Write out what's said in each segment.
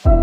From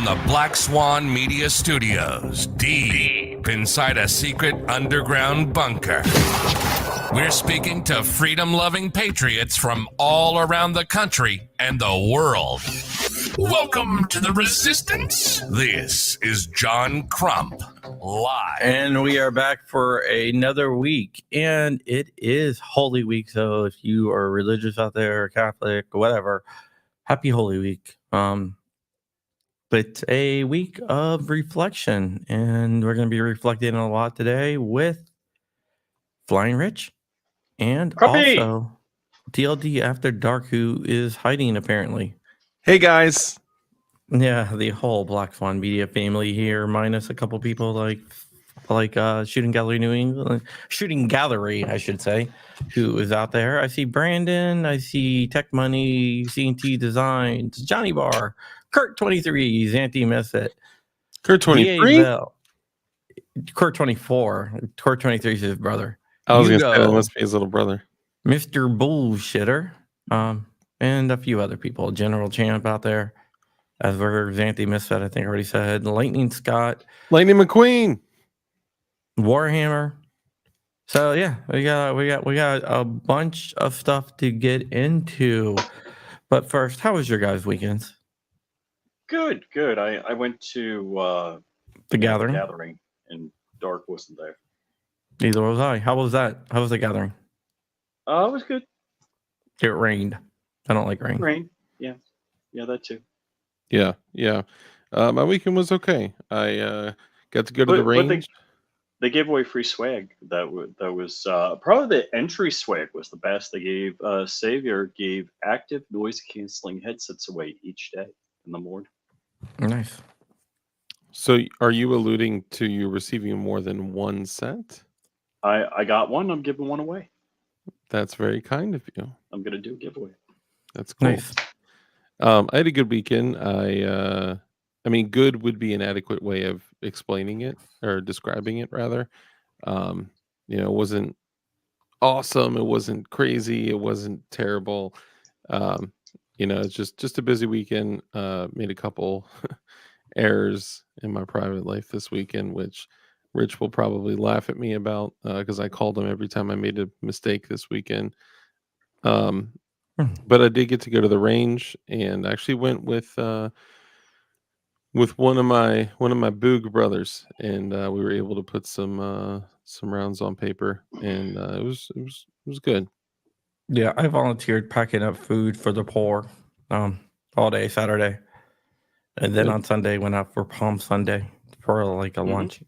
the Black Swan Media Studios, deep inside a secret underground bunker, we're speaking to freedom-loving patriots from all around the country and the world. Welcome to the Resistance. This is John Crump, live. And we are back for another week, and it is Holy Week, so if you are religious out there, Catholic, whatever, happy Holy Week. But a week of reflection, and we're going to be reflecting a lot today with Flying Rich and also TLD After Dark, who is hiding apparently. Hey guys. Yeah, the whole Black Swan Media family here, minus a couple people like Shooting Gallery New England, Shooting Gallery, I should say, who is out there. I see Brandon, I see Tech Money, C&T Designs, Johnny Bar, Kurt 23, Zanti Misfit, Kurt 23, Kurt 24, Kurt 23 is his brother. I was going to say that must be his little brother, Mr. Bullshitter, and a few other people. General Champ out there, as we're Zanti Misfit, I think I already said. Lightning Scott, Lightning McQueen, Warhammer. So yeah, we got a bunch of stuff to get into. But first, how was your guys' weekends? Good. I went to The Gathering. The Gathering, and Dark wasn't there. Neither was I. How was that? How was the Gathering? It was good. It rained. I don't like rain. Rain. Yeah, that too. Yeah. My weekend was okay. I got to go to the range. They gave away free swag. That was probably the entry swag was the best. They gave Savior gave active noise canceling headsets away each day in the morning. Nice. So, are you alluding to you receiving more than one set? I got one. I'm giving one away. That's very kind of you. I'm gonna do a giveaway. That's cool. Nice. I had a good weekend. I mean, good would be an adequate way of explaining it or describing it, rather. It wasn't awesome. It wasn't crazy. It wasn't terrible. It's just a busy weekend. Made a couple errors in my private life this weekend, which Rich will probably laugh at me about because I called him every time I made a mistake this weekend. But I did get to go to the range, and actually went with one of my Boog brothers, and we were able to put some rounds on paper, and it was good. Yeah, I volunteered packing up food for the poor all day Saturday, and then on Sunday went out for Palm Sunday for like a lunch.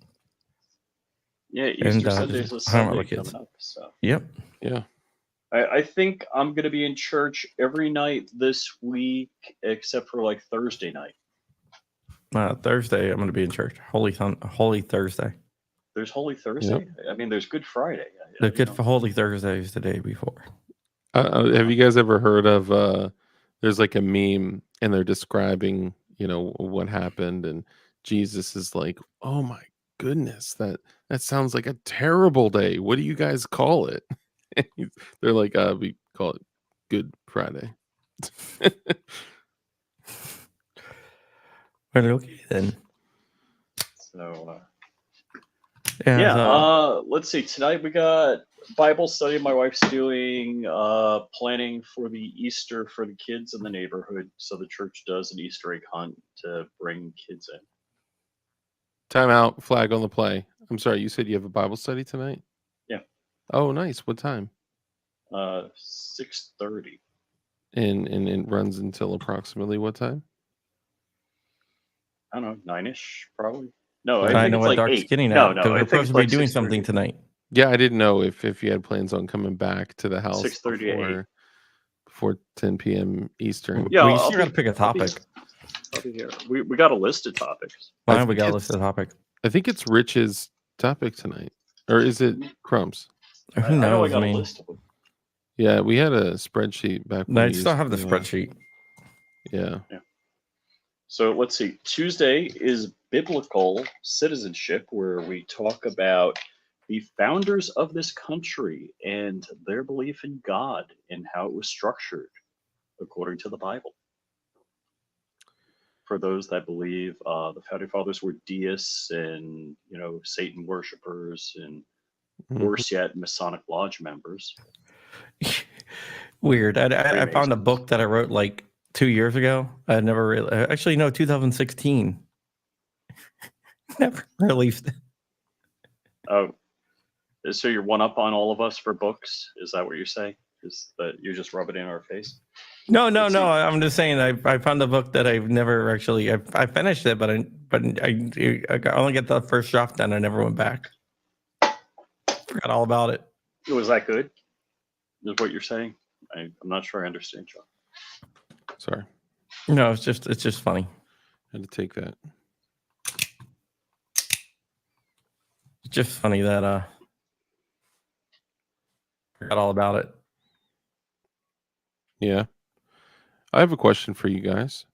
Yeah, Easter Sunday's a Sunday coming up. So. Yep. Yeah. I think I'm going to be in church every night this week, except for like Thursday night. Thursday, I'm going to be in church. Holy Thursday. There's Holy Thursday? Yep. I mean, there's Good Friday. For Holy Thursday is the day before. Have you guys ever heard of, there's like a meme, and they're describing, what happened, and Jesus is like, oh my goodness, that sounds like a terrible day. What do you guys call it? They're like, we call it Good Friday. Okay, then. So, yeah. Let's see. Tonight we got Bible study. My wife's doing planning for the Easter for the kids in the neighborhood. So the church does an Easter egg hunt to bring kids in. Time out. Flag on the play. I'm sorry. You said you have a Bible study tonight? Yeah. Oh, nice. What time? 6:30. And it runs until approximately what time? I don't know, 9ish probably. No, I Nine. I think know it's what like Dark's 8. getting No, at no, because I we're think supposed it's to be like doing 6:30. something tonight. Yeah, I didn't know if you had plans on coming back to the house 6:30 to 8. before 10 p.m. Eastern. Yeah, We I'll still got be. to pick a I'll be. topic. I'll be here. We got a list of topics. I Fine, we think got a list it's of topic. I think it's Rich's topic tonight, or is it Crumb's? Who I know I knows? got I a mean, list of them. Yeah, we had a spreadsheet back when I we still used have the to. spreadsheet. Yeah. So let's see. Tuesday is biblical citizenship, where we talk about the founders of this country and their belief in God and how it was structured according to the Bible. For those that believe the founding fathers were deists and Satan worshippers and Mhm. worse yet Masonic lodge members. Weird. I found a Freemasons. book that I wrote like 2 years ago. I never really, actually, no, 2016. Never released. Oh, so you're one up on all of us for books? Is that what you're saying? Is that you just rub it in our face? No. Let's see. I'm just saying I found a book that I've never actually. I finished it, but I only get the first draft done. I never went back. Forgot all about it. Was that good? Is what you're saying? I'm not sure I understand, John. Sorry, No, it's just funny. had to take that. It's just funny that forgot all about it. Yeah, I have a question for you guys.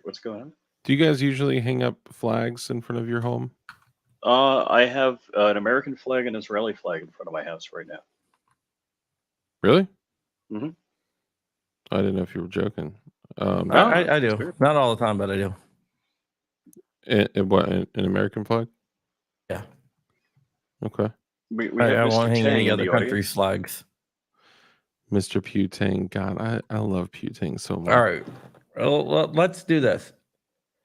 What's going on? Do you guys usually hang up flags in front of your home? I have an American flag and Israeli flag in front of my house right now. Really? Mhm. I didn't know if you were joking. I it's do. weird. Not all the time, but I do. What, an American flag? Yeah. Okay. We I have won't Mr. hang Tang any in other the country's audience. flags. Mr. Putang. God, I love Putang so much. All right. Well, let's do this.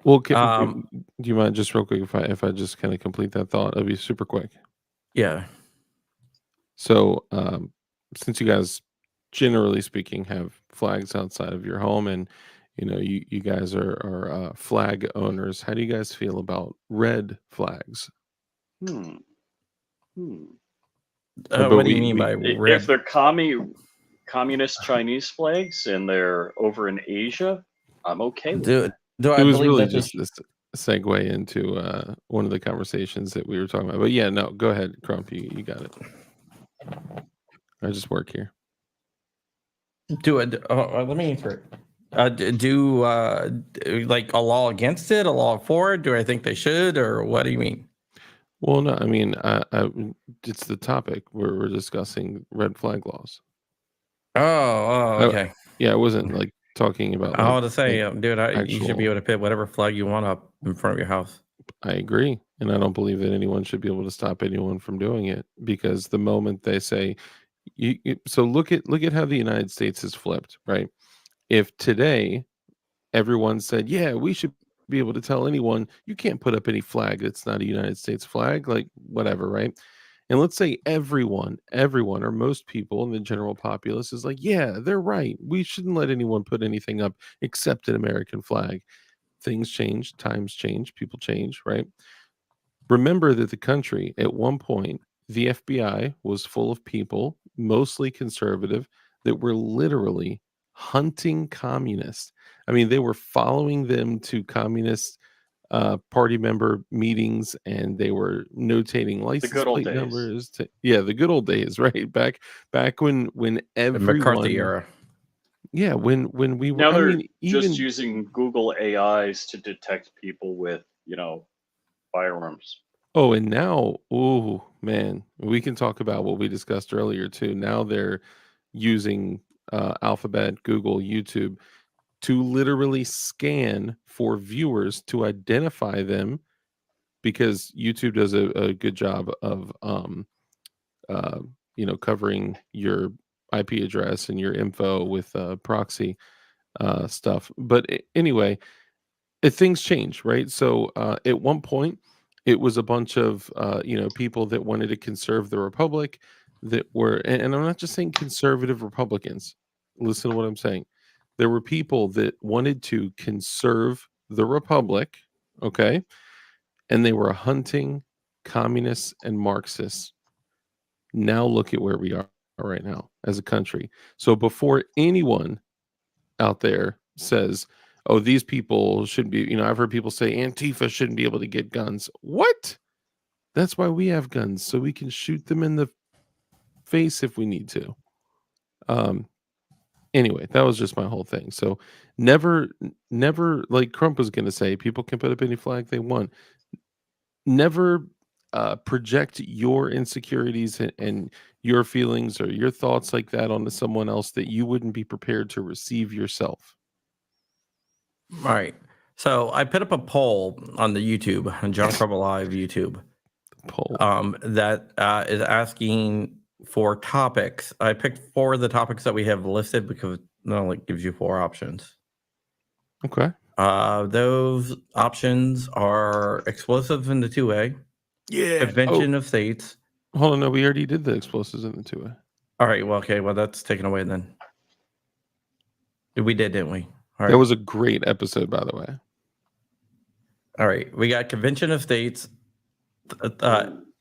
Well, Um, do you mind just real quick if I just kind of complete that thought? It'll be super quick. Yeah. So, since you guys, generally speaking, have flags outside of your home, and you guys are flag owners, how do you guys feel about red flags? Hmm. Hmm. But What do you mean by If red? they're communist Chinese flags and they're over in Asia, I'm okay with Do that. do It I was believe really that just this segue into one of the conversations that we were talking about. But yeah, no, go ahead, Crump. You got it. I just work here. let me answer it. Do like a law against it, a law for it? Do I think they should, or what do you mean? Well, no, I mean, it's the topic we're discussing red flag laws. Oh, I, okay. yeah, I wasn't like talking about I like want to say, dude, you should be actual. able to put whatever flag you want up in front of your house. I agree, and I don't believe that anyone should be able to stop anyone from doing it because the moment they say, so look at how the United States has flipped, right? If today everyone said, yeah, we should be able to tell anyone you can't put up any flag that's not a United States flag, like whatever, right? And let's say everyone, or most people in the general populace is like, yeah, they're right. We shouldn't let anyone put anything up except an American flag. Things change, times change, people change, right? Remember that the country at one point, the FBI was full of people, mostly conservative, that were literally hunting communists. I mean, they were following them to communist party member meetings, and they were notating The license good old plate days. numbers. Yeah, the good old days, right? Back when The McCarthy everyone, era. yeah, when we were. Now I they're mean, just even using Google AIs to detect people with, firearms. oh, and now, oh man, we can talk about what we discussed earlier too. Now they're using Alphabet, Google, YouTube to literally scan for viewers to identify them because YouTube does a good job of uh, covering your IP address and your info with proxy stuff. But anyway, things change, right? So at one point, it was a bunch of people that wanted to conserve the republic that were, and I'm not just saying conservative Republicans. listen to what I'm saying. There were people that wanted to conserve the republic, okay? And they were hunting communists and Marxists. Now look at where we are right now as a country. So before anyone out there says, oh, these people should be, I've heard people say Antifa shouldn't be able to get guns. What? That's why we have guns, so we can shoot them in the face if we need to. Anyway, that was just my whole thing. So never, like Crump was going to say, people can put up any flag they want. Never project your insecurities and your feelings or your thoughts like that onto someone else that you wouldn't be prepared to receive yourself. All right. So I put up a poll on the YouTube, on John Crump Live YouTube, Poll. that is asking for topics. I picked 4 of the topics that we have listed because it only gives you 4 options. Okay. Those options are explosives in the 2A, Yeah. Convention of States. Hold on, no, we already did the explosives in the 2A. All right. Well, okay. Well, that's taken away then. We did, didn't we? All right. That was a great episode, by the way. All right. We got Convention of States,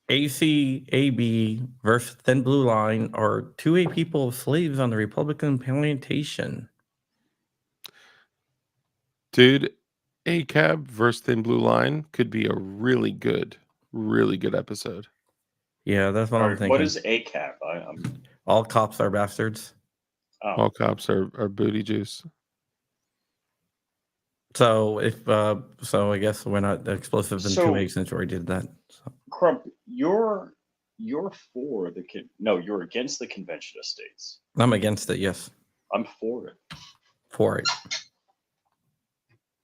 ACAB versus Thin Blue Line, or 2A people slaves on the Republican plantation. Dude, ACAB versus Thin Blue Line could be a really good episode. Yeah, that's what I'm thinking. What is ACAB? I'm... All cops are bastards. Oh. All cops are booty juice. So so I guess we're not explosives in 2A since we already did that. So. Crump, you're for the you're against the Convention of States. I'm against it. Yes, I'm for it. For it.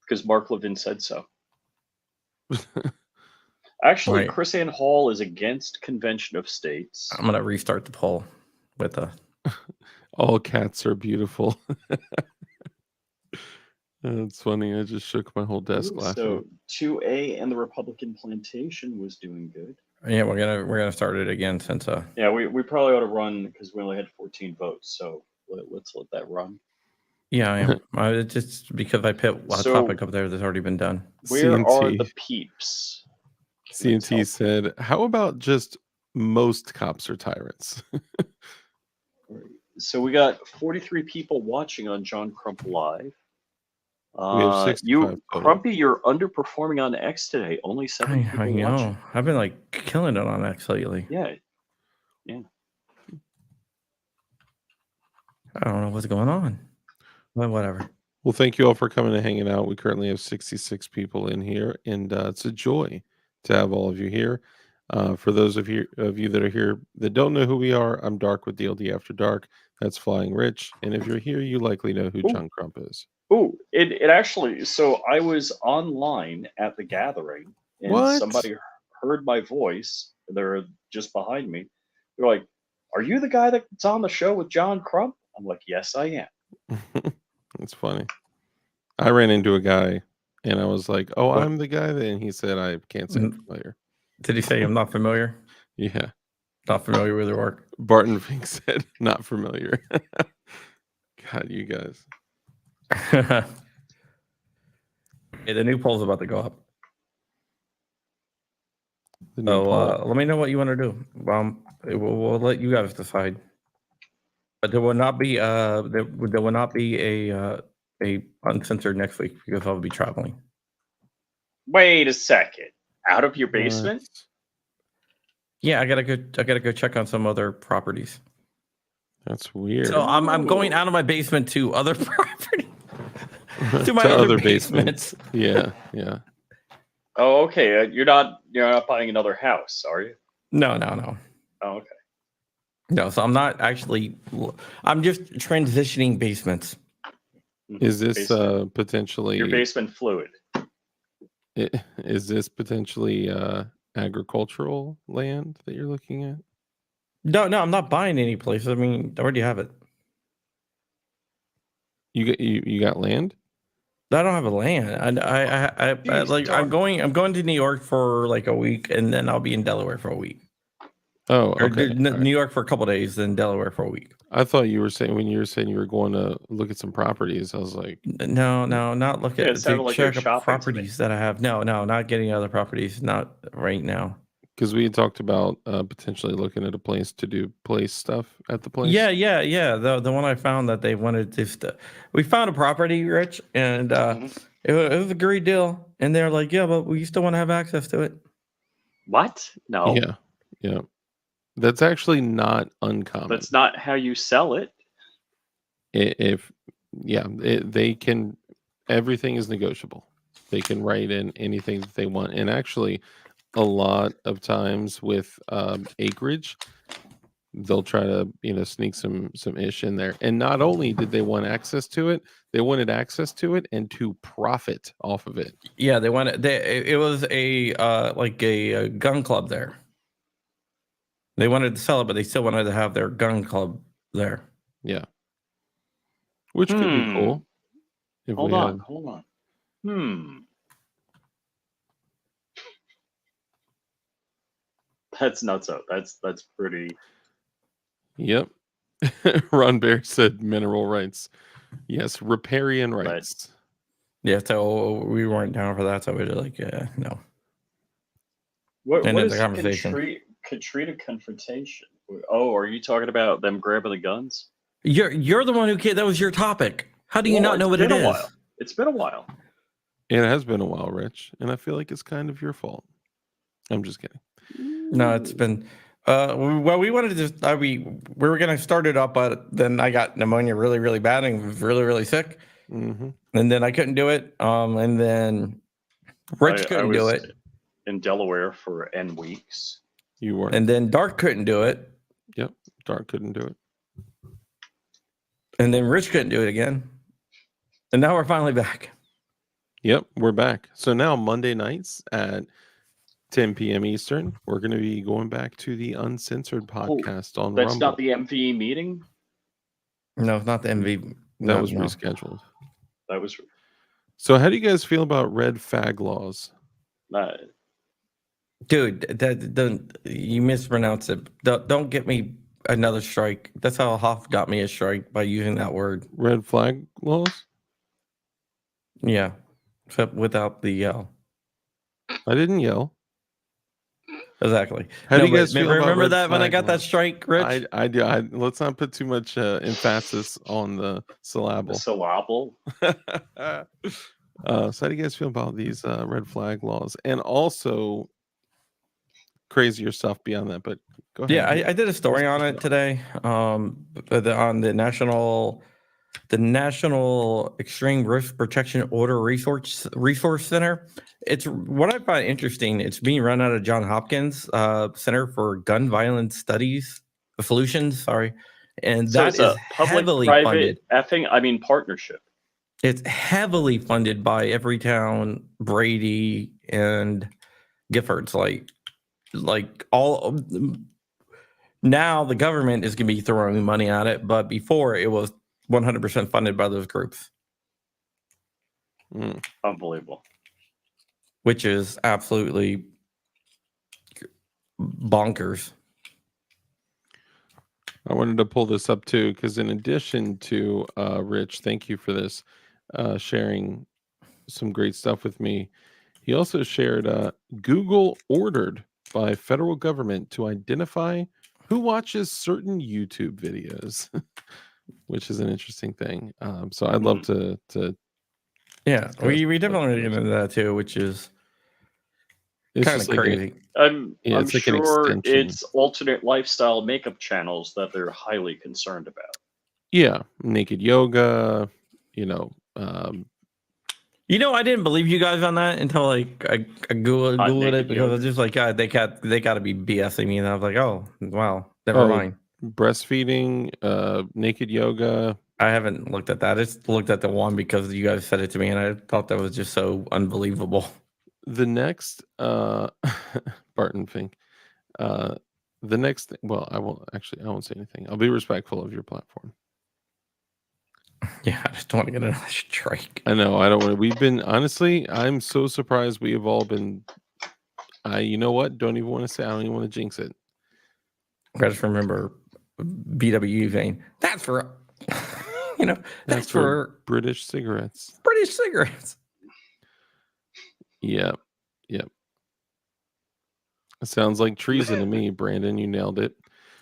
Because Mark Levin said so. Actually, Right. Chris Ann Hall is against Convention of States. I'm gonna restart the poll with a. All cats are beautiful. That's funny. I just shook my whole desk laughing. So 2A and the Republican plantation was doing good. Yeah, we're gonna start it again since Yeah, we probably ought to run because we only had 14 votes. So let's let that run. Yeah, I am. It's just because I put a topic up there that's already been done. Where CNT. are the peeps? CNT said, how about just most cops are tyrants? So we got 43 people watching on John Crump Live. We have 65 total. Crumpy, you're underperforming on X today. Only 7 people I know. watching. I've been like killing it on X lately. Yeah. I don't know what's going on. But whatever. Well, thank you all for coming and hanging out. We currently have 66 people in here, and it's a joy to have all of you here. For those of you that are here that don't know who we are, I'm Dark with DLD After Dark. That's Flying Rich. And if you're here, you likely know who John Crump is. Oh, it actually, so I was online at the gathering, and somebody heard my voice. They're just behind me. They're like, are you the guy that's on the show with John Crump? I'm like, yes, I am. That's funny. I ran into a guy, and I was like, oh, I'm the guy. And he said, I can't say I'm familiar. Did he say I'm not familiar? Yeah. Not familiar with your work. Barton Fink said, not familiar. God, you guys. Hey, the new poll's about to go up. So let me know what you want to do. We'll let you guys decide. But there will not be there will not be a uncensored next week because I'll be traveling. Wait a second. Out of your basement? Yeah, I gotta go check on some other properties. That's weird. So I'm going out of my basement to other property. To my other basements. Yeah. Oh, okay. You're not buying another house, are you? No. Oh, okay. No, so I'm not actually. I'm just transitioning basements. Is this potentially your basement fluid? Is this potentially agricultural land that you're looking at? No, I'm not buying any place. I mean, I already have it. You got land? I don't have a land. I'm going to New York for like a week, and then I'll be in Delaware for a week. Oh, Or okay. All right. New York for a couple days, then Delaware for a week. I thought you were saying when you were saying you were going to look at some properties. I was like, No, not look Yeah, it at sounded to like you're check up shopping to me. properties that I have. No, not getting other properties. Not right now. because we had talked about potentially looking at a place to do place stuff at the place. Yeah. The one I found that they wanted to. We found a property, Rich, and Mhm. it was a great deal. And they're like, yeah, but we still want to have access to it. What? No, Yeah. That's actually not uncommon. that's not how you sell it. If they can. Everything is negotiable. They can write in anything that they want, and actually, a lot of times with acreage, they'll try to sneak some ish in there. And not only did they want access to it, they wanted access to it and to profit off of it. Yeah, they wanted. It was a like a gun club there. They wanted to sell it, but they still wanted to have their gun club there. Yeah, which could be cool. If Hold we on. had- That's nuts out. That's pretty. Yep. Ron Bear said mineral rights. Yes, riparian rights. Yeah, so we weren't down for that. So we were like, no. What End of is the conversation. Katrina confrontation? Oh, are you talking about them grabbing the guns? You're the one who that was your topic. How do you not know what it is? While. It's been a while. It has been a while, Rich, and I feel like it's kind of your fault. I'm just kidding. No, it's been. Well, we wanted to just. We were gonna start it up, but then I got pneumonia really, really bad and was really, really sick. Mm-hmm. And then I couldn't do it. And then Rich couldn't do it. In Delaware for N weeks. You were. And then Dark couldn't do it. Yep, Dark couldn't do it. And then Rich couldn't do it again. And now we're finally back. Yep, we're back. So now Monday nights at 10 p.m. Eastern, we're going to be going back to the Uncensored podcast on That's Rumble. not the MVE meeting? No, it's not the MV. That was rescheduled. That was. So how do you guys feel about red flag laws? Dude, you mispronounced it. Don't get me another strike. That's how Hoff got me a strike, by using that word. Red flag laws? Yeah, except without the yell. I didn't yell. Exactly. How do you guys feel about remember red that when I flag got that laws? strike, Rich? I do. Let's not put too much emphasis on the syllable. Syllable. So how do you guys feel about these red flag laws, and also crazier stuff beyond that? But go ahead. Yeah, I did a story on it today. On the National Extreme Risk Protection Order Resource Center. It's what I find interesting. It's being run out of Johns Hopkins Center for Gun Violence Solutions. Sorry, and So that it's is a heavily funded. Partnership. It's heavily funded by Everytown, Brady, and Giffords. Like all. Now the government is going to be throwing money at it, but before it was 100% funded by those groups. Unbelievable. Which is absolutely bonkers. I wanted to pull this up too, because in addition to Rich, thank you for this, sharing some great stuff with me. He also shared Google ordered by federal government to identify who watches certain YouTube videos, which is an interesting thing. So I'd love to. Yeah, we definitely get into that too, which is kind of crazy. I'm it's like sure an extension. it's alternate lifestyle makeup channels that they're highly concerned about. Yeah, naked yoga, I didn't believe you guys on that until I googled it, because I was just like, God, they got to be BSing me, and I was like, oh wow, never mind. Breastfeeding, naked yoga. I haven't looked at that. I just looked at the one because you guys said it to me, and I thought that was just so unbelievable. The next, Barton Fink. The next, well, I won't say anything. I'll be respectful of your platform. Yeah, I just don't want to get another strike. I know. I don't want to. We've been, honestly, I'm so surprised we have all been, you know what? Don't even want to say, I don't even want to jinx it. I just remember BW saying, that's for, that's for British cigarettes. British cigarettes. Yep. It sounds like treason to me, Brandon. You nailed it.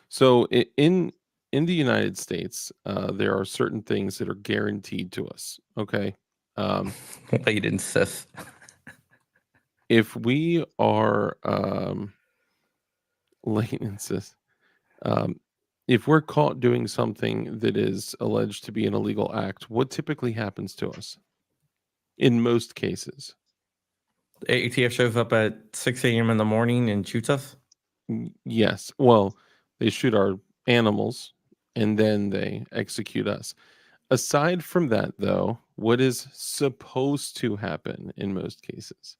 So in the United States, there are certain things that are guaranteed to us. Okay. Late insist. If we are late insist, if we're caught doing something that is alleged to be an illegal act, what typically happens to us? In most cases, ATF shows up at 6 a.m. in the morning and shoots us. yes. Well, they shoot our animals and then they execute us. Aside from that, though, what is supposed to happen in most cases?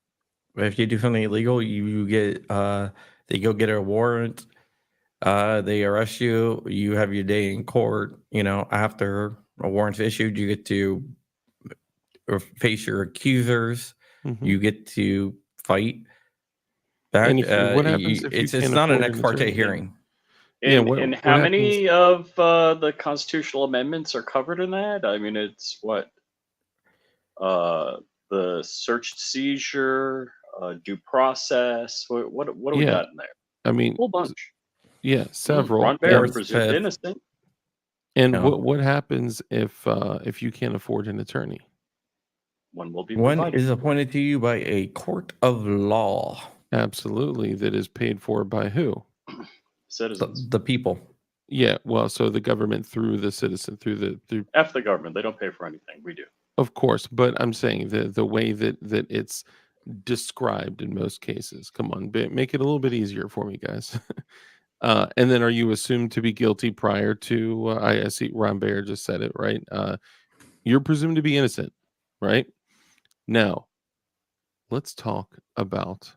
If you do something illegal, you get they go get a warrant. They arrest you. You have your day in court. After a warrant's issued, you get to face your accusers. Mhm. You get to fight back. And what happens if you it's can't not an afford ex an parte attorney? hearing. And how many of the constitutional amendments are covered in that? I mean, it's what? The search and seizure, due process. What do we Yeah. got in there? I mean, A whole bunch. yeah, several. Ron Baer Fourth, presumed fifth. innocent. And No. what happens if you can't afford an attorney? One will be One provided. is appointed to you by a court of law. Absolutely, that is paid for by who? Citizens. The people. Yeah, well, so the government through the citizen, through F the government. They don't pay for anything. We do. of course, but I'm saying the way that it's described in most cases. Come on, make it a little bit easier for me, guys. And then, are you assumed to be guilty prior to? I see Ron Baer just said it right. You're presumed to be innocent, right? Now, let's talk about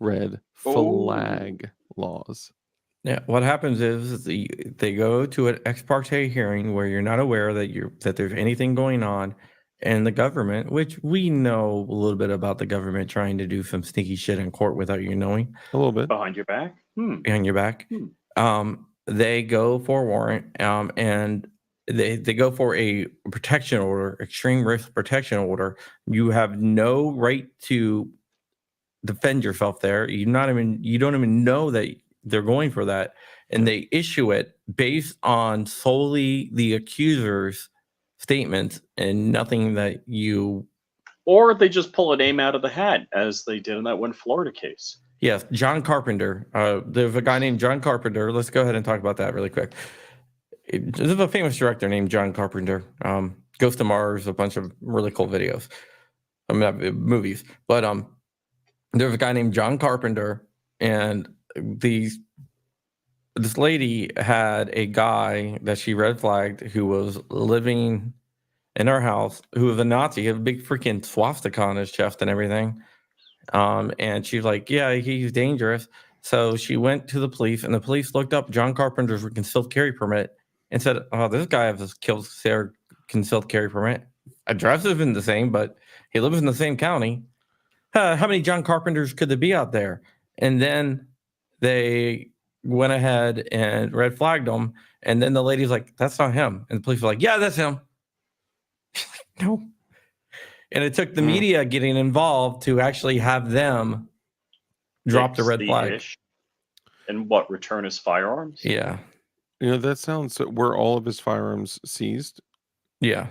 red flag laws. Yeah, what happens is they go to an ex parte hearing where you're not aware that there's anything going on, and the government, which we know a little bit about the government trying to do some sneaky shit in court without you knowing, A little bit. Behind your back? behind your back. They go for a warrant, and they go for a protection order, extreme risk protection order. You have no right to defend yourself there. You don't even know that they're going for that, and they issue it based on solely the accuser's statements and nothing that you. Or they just pull a name out of the hat, as they did in that one Florida case. Yes, John Carpenter. There's a guy named John Carpenter. Let's go ahead and talk about that really quick. There's a famous director named John Carpenter. Ghost of Mars, a bunch of really cool videos. I mean, movies. But there's a guy named John Carpenter, and this lady had a guy that she red flagged who was living in her house, who was a Nazi. He had a big freaking swastika on his chest and everything. And she's like, yeah, he's dangerous. So she went to the police, and the police looked up John Carpenter's concealed carry permit and said, oh, this guy has a concealed carry permit. Address isn't the same, but he lives in the same county. How many John Carpenters could there be out there? And then they went ahead and red flagged him. And then the lady's like, that's not him. And the police were like, yeah, that's him. No. And it took the media getting involved to actually have them drop the red flag. And what, return his firearms? Yeah. That sounds. Were all of his firearms seized? Yeah.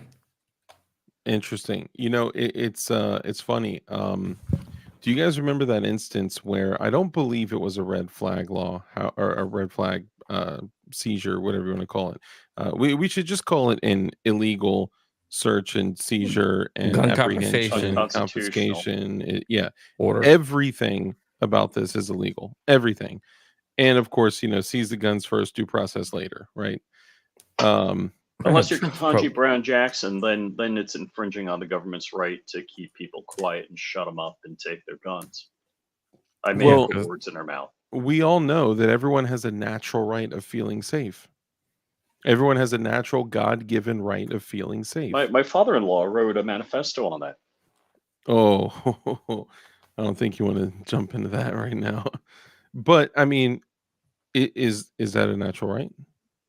Interesting. It's funny. Do you guys remember that instance where I don't believe it was a red flag law or a red flag seizure, whatever you want to call it? We should just call it an illegal search and seizure and Gun apprehension, confiscation. Order. Everything about this is illegal. Everything. And of course, seize the guns first, due process later, right? Unless you're Ketanji Brown Jackson, then it's infringing on the government's right to keep people quiet and shut them up and take their guns. I may have put words in her mouth. We all know that everyone has a natural right of feeling safe. Everyone has a natural God-given right of feeling safe. My father-in-law wrote a manifesto on that. Oh, I don't think you want to jump into that right now. But I mean, Is that a natural right?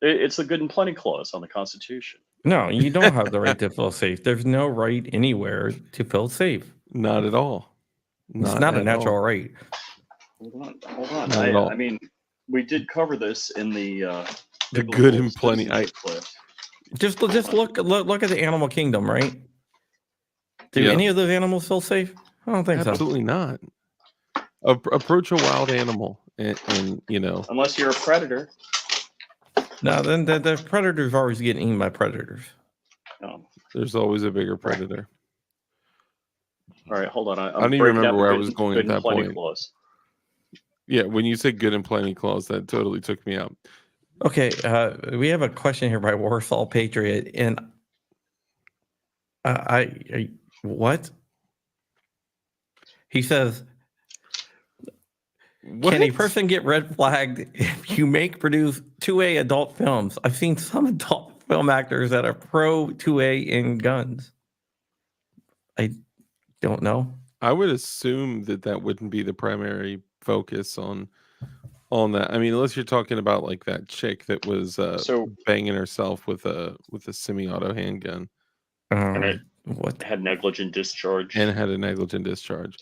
It's the good and plenty clause on the Constitution. No, you don't have the right to feel safe. There's no right anywhere to feel safe. Not at all. It's not a at natural all. right. Hold on. Not at all. I mean, we did cover this in the The good biblical and plenty. citizenship clip. Just look at the animal kingdom, right? Do Yeah. any of those animals feel safe? I don't think Absolutely not. Approach a wild animal, and you know, Unless you're a predator. so. No, then the predators are always getting eaten by predators. Oh. there's always a bigger predator. All right, hold on. I don't even remember where I was going at that point. Clause. Yeah, when you said good and plenty clause, that totally took me out. Okay, we have a question here by Warsaw Patriot, and what? He says, can a person get red flagged if you produce 2A adult films? I've seen some adult film actors that are pro 2A in guns. I don't know. I would assume that wouldn't be the primary focus on that. I mean, unless you're talking about like that chick that was banging herself with a semi-auto handgun. And it What? had negligent discharge. And had a negligent discharge.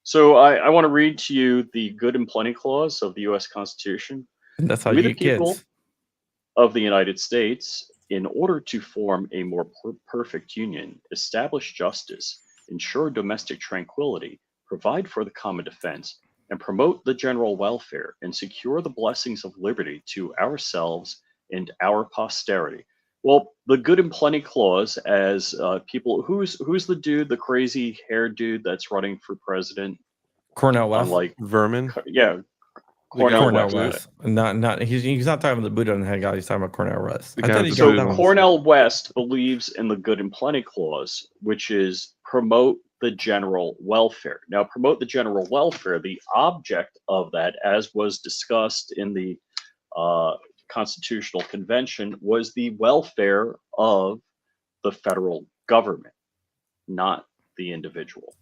So I want to read to you the good and plenty clause of the U.S. Constitution. And that's how We you the get people kids. of the United States, in order to form a more perfect union, establish justice, ensure domestic tranquility, provide for the common defense, and promote the general welfare, and secure the blessings of liberty to ourselves and our posterity. Well, the good and plenty clause, as people, who's the dude, the crazy hair dude that's running for president? Cornell West. Like Vermin. Yeah, Cornell West. West. Not he's not talking about the Buddha on the head guy. He's talking about Cornell West. The guy with the So Buddha on the- Cornell West believes in the good and plenty clause, which is promote the general welfare. Now, promote the general welfare, the object of that, as was discussed in the Constitutional Convention, was the welfare of the federal government, not the individual.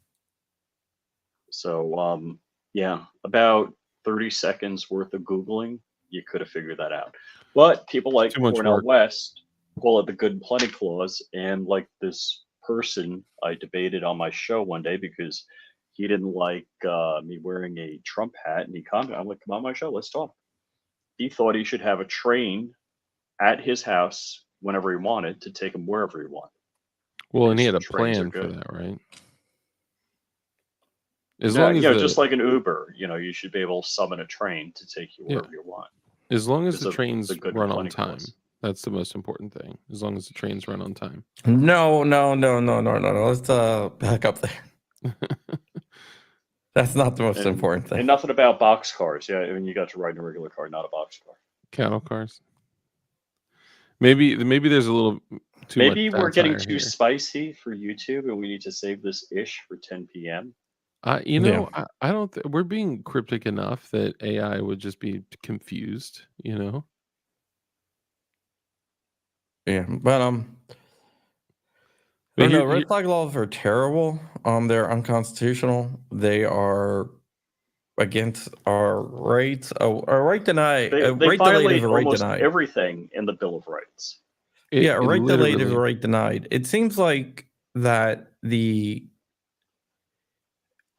So, yeah, about 30 seconds worth of Googling, you could have figured that out. But people like Too much Cornell work. West call it the good and plenty clause. And like this person I debated on my show one day because he didn't like me wearing a Trump hat, and he commented, I'm like, come on my show, let's talk. He thought he should have a train at his house whenever he wanted to take him wherever he wanted. Well, and he had a Trains are plan for good. that, right? As Yeah, long as just like an Uber, you should be able to summon a train to take you wherever you want. as long as It's the a- trains it's a good run on plenty time, clause. that's the most important thing. As long as the trains run on time. No. Let's back up there. That's not the most And- important thing. And nothing about box cars. Yeah, when you got to ride in a regular car, not a box car. Cattle cars. Maybe there's a little too Maybe much we're getting satire too here. spicy for YouTube, and we need to save this ish for 10 p.m. You know, I don't. We're being cryptic enough that AI would just be confused. You know. Yeah, but But no, here- red flag laws are terrible. They're unconstitutional. They are against our rights. A right denied. They Right delayed violate is a right almost denied. everything in the Bill of Rights. Yeah, a it right delayed is a literally- right denied. It seems like that the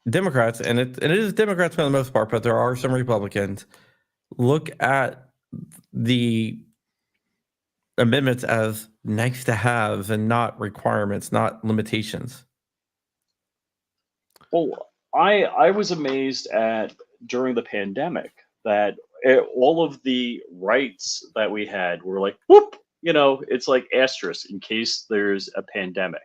Democrats, and it is Democrats for the most part, but there are some Republicans, look at the amendments as nice to have and not requirements, not limitations. Well, I was amazed at during the pandemic that all of the rights that we had were like, whoop, it's like asterisk in case there's a pandemic.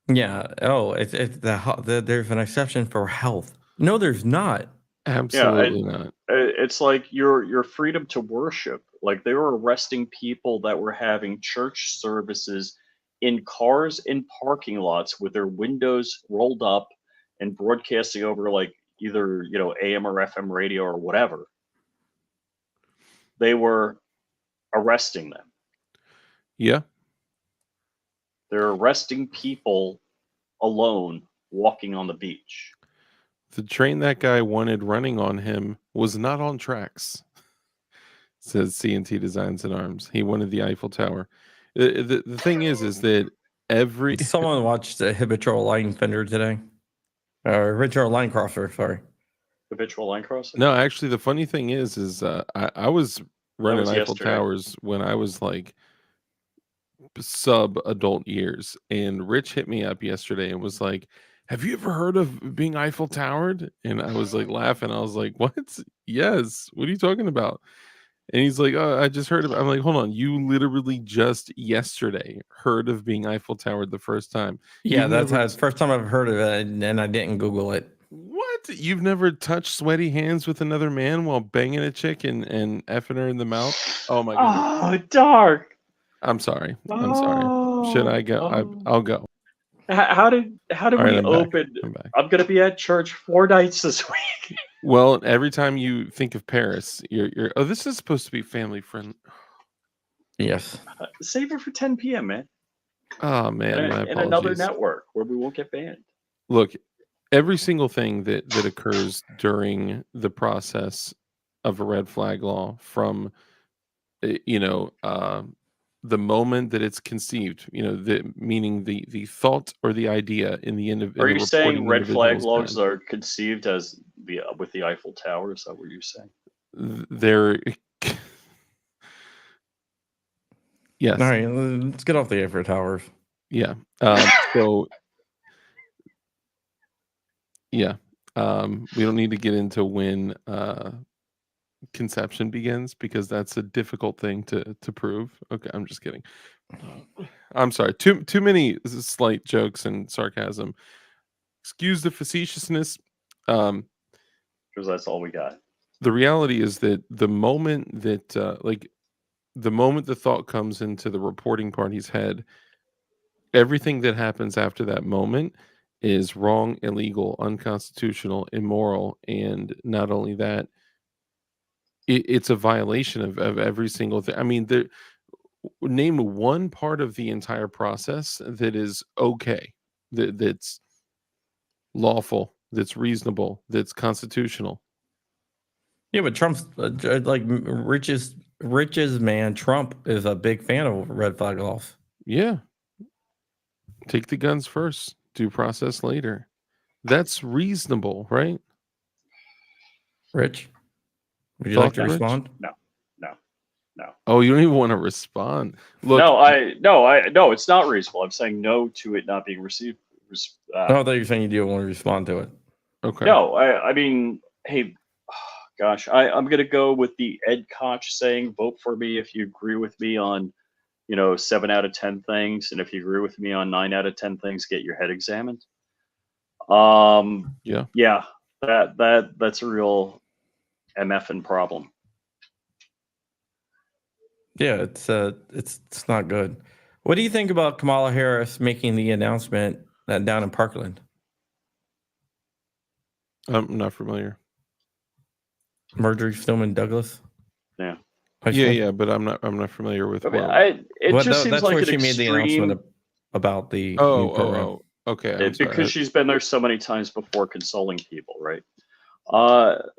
Yeah. Oh, it's there's an exception for health. No, there's not. Absolutely not. It's like your freedom to worship. Like they were arresting people that were having church services in cars in parking lots with their windows rolled up and broadcasting over like either AM or FM radio or whatever. They were arresting them. Yeah. They're arresting people alone walking on the beach. The train that guy wanted running on him was not on tracks, says C&T Designs and Arms. He wanted the Eiffel Tower. The thing is that every Someone watched a habitual line fender today. Habitual line crosser, sorry. Habitual line crossing? No, actually, the funny thing is I was running was Eiffel yesterday. Towers when I was like sub-adult years, and Rich hit me up yesterday and was like, "Have you ever heard of being Eiffel Towered?" And I was like laughing. I was like, "What? Yes. What are you talking about?" And he's like, "Oh, I just heard of." I'm like, "Hold on, you literally just yesterday heard of being Eiffel Towered the first time." Yeah, You've that's never- the first time I've heard of it, and I didn't Google it. What? You've never touched sweaty hands with another man while banging a chick and effing her in the mouth? Oh my goodness. Oh, dark. I'm sorry. I'm sorry. Should I go? I'll go. How did All we right, I'm back. open? I'm back. I'm gonna be at church 4 nights this week. Well, every time you think of Paris, you're oh, this is supposed to be family friendly. Yes. Save it for 10 p.m., man. Oh man, my In another apologies. network where we won't get banned. Look, every single thing that occurs during the process of a red flag law, from the moment that it's conceived, meaning the thought or the idea in the end of. Are in you the saying reporting red flag individual's laws are conceived as with the Eiffel Tower? Is that what you're saying? They're yes. All right, let's get off the Eiffel Towers. Yeah. So yeah. We don't need to get into when conception begins, because that's a difficult thing to prove. Okay, I'm just kidding. I'm sorry. Too many slight jokes and sarcasm. Excuse the facetiousness. Because that's all we got. The reality is that the moment that the moment the thought comes into the reporting party's head, everything that happens after that moment is wrong, illegal, unconstitutional, immoral, and not only that, it's a violation of every single thing. I mean, name one part of the entire process that is okay, that's lawful, that's reasonable, that's constitutional. Yeah, but Trump's like richest man. Trump is a big fan of red flag laws. Yeah. Take the guns first, due process later. That's reasonable, right? Rich, would you like Thoughts, to Rich? respond? No. Oh, you don't even want to respond. Look, No, it's not reasonable. I'm saying no to it not being received. I thought you were saying you do want to respond to it. okay. No, I mean, hey, gosh, I'm gonna go with the Ed Koch saying, "Vote for me if you agree with me on, 7 out of 10 things, and if you agree with me on 9 out of 10 things, get your head examined." Yeah. That's a real MFing problem. Yeah, it's not good. What do you think about Kamala Harris making the announcement down in Parkland? I'm not familiar. Marjorie Stoneman Douglas. Yeah. Yeah, but I'm not familiar with. I mean, what- it just seems that's like where an she made the announcement extreme. about the new program. Okay. I'm sorry. Because she's been there so many times before consoling people, right?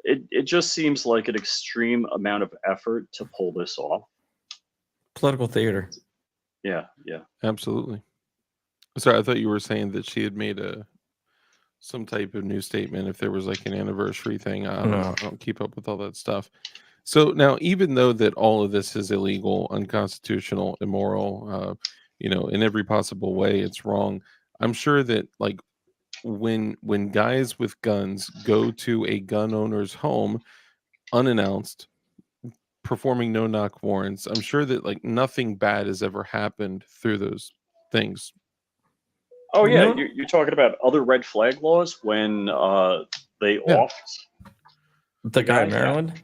It just seems like an extreme amount of effort to pull this off. Political theater. Yeah. Absolutely. Sorry, I thought you were saying that she had made some type of new statement if there was like an anniversary thing. I don't keep up with all that stuff. So now, even though that all of this is illegal, unconstitutional, immoral, in every possible way, it's wrong. I'm sure that like when guys with guns go to a gun owner's home unannounced, performing no-knock warrants, I'm sure that like nothing bad has ever happened through those things. Oh yeah, No. you're talking about other red flag laws when they offed The guy in guy? Maryland?